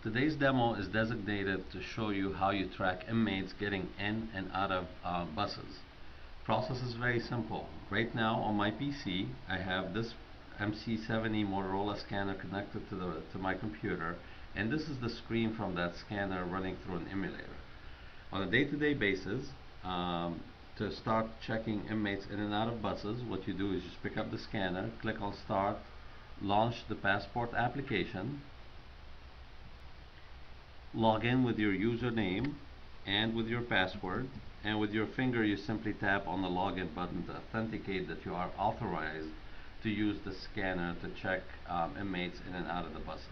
Today's demo is designated to show you how you track inmates getting in and out of buses. Process is very simple. Right now on my PC, I have this MC70 Motorola scanner connected to my computer, and this is the screen from that scanner running through an emulator. On a day-to-day basis, to start checking inmates in and out of buses, what you do is just pick up the scanner, click on Start, launch the passport application, log in with your username and with your password, and with your finger you simply tap on the login button to authenticate that you are authorized to use the scanner to check inmates in and out of the buses.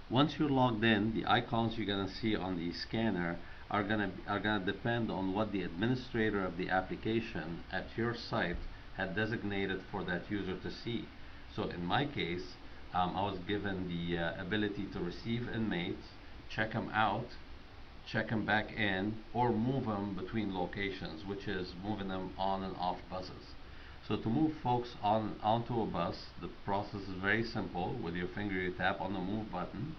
Once you're logged in, the icons you're going to see on the scanner are going to depend on what the administrator of the application at your site had designated for that user to see. So in my case, I was given the ability to receive inmates, check them out, check them back in, or move them between locations, which is moving them on and off buses. So to move folks onto a bus, the process is very simple. With your finger you tap on the move button,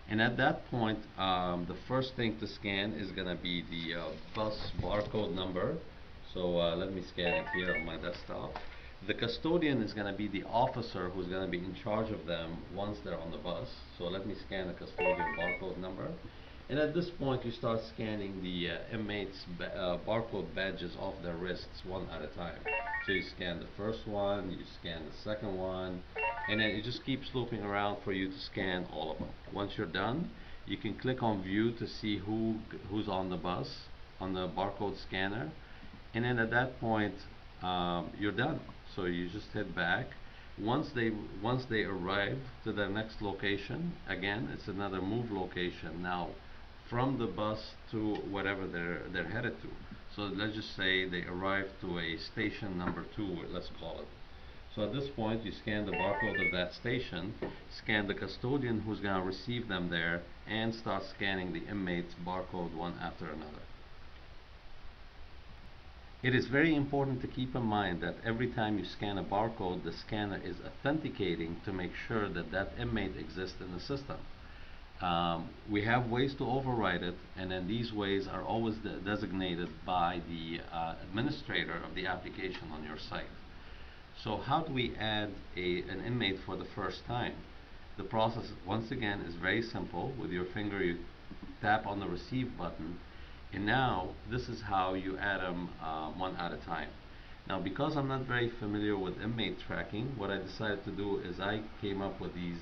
and at that point the first thing to scan is going to be the bus barcode number. So let me scan it here on my desktop. The custodian is going to be the officer who's going to be in charge of them once they're on the bus. So let me scan the custodian barcode number. And at this point you start scanning the inmates' barcode badges off their wrists one at a time. So you scan the first one, you scan the second one, and then it just keeps looping around for you to scan all of them. Once you're done, you can click on view to see who's on the bus on the barcode scanner, and then at that point you're done. So you just hit back. Once they arrive to their next location, again it's another move location now from the bus to whatever they're headed to. So let's just say they arrive to a station number 2, let's call it. So at this point you scan the barcode of that station, scan the custodian who's going to receive them there, and start scanning the inmates barcode one after another. It is very important to keep in mind that every time you scan a barcode, the scanner is authenticating to make sure that that inmate exists in the system. We have ways to override it, and then these ways are always designated by the administrator of the application on your site. So how do we add an inmate for the first time? The process, once again, is very simple. With your finger you tap on the receive button, and now this is how you add them one at a time. Now because I'm not very familiar with inmate tracking, what I decided to do is I came up with these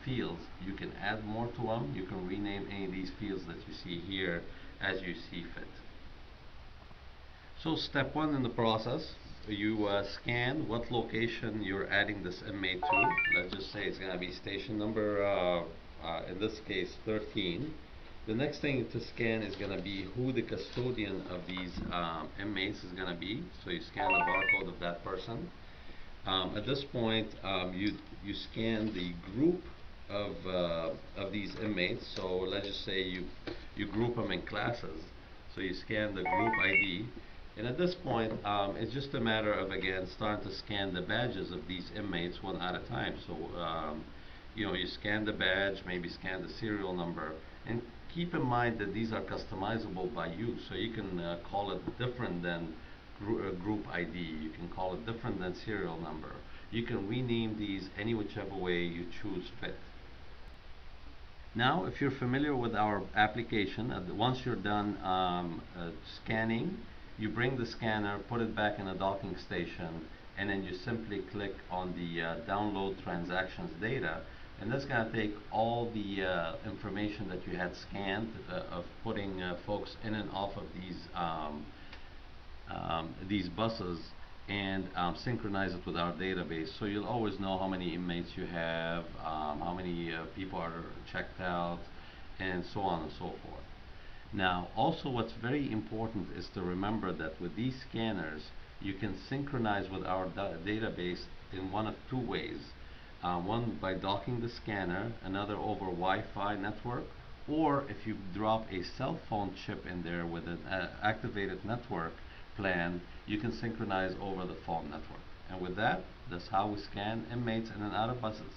fields. You can add more to them. You can rename any of these fields that you see here as you see fit. So step 1 in the process, you scan what location you're adding this inmate to. Let's just say it's going to be station number, in this case 13. The next thing to scan is going to be who the custodian of these inmates is going to be. So you scan the barcode of that person. At this point, you scan the group of these inmates. So let's just say you group them in classes. So you scan the group ID. And at this point, it's just a matter of, again, starting to scan the badges of these inmates one at a time. So you scan the badge, maybe scan the serial number, and keep in mind that these are customizable by you. So you can call it different than group ID. You can call it different than serial number. You can rename these any whichever way you choose fit. Now, if you're familiar with our application, once you're done scanning, you bring the scanner, put it back in a docking station, and then you simply click on the download transactions data, and that's going to take all the information that you had scanned of putting folks in and off of these buses, and synchronize it with our database. So you'll always know how many inmates you have, how many people are checked out, and so on and so forth. Now also what's very important is to remember that with these scanners you can synchronize with our database in one of 2 ways. One by docking the scanner, another over Wi-Fi network, or if you drop a cell phone chip in there with an activated network plan, you can synchronize over the phone network. And with that, that's how we scan inmates in and out of buses.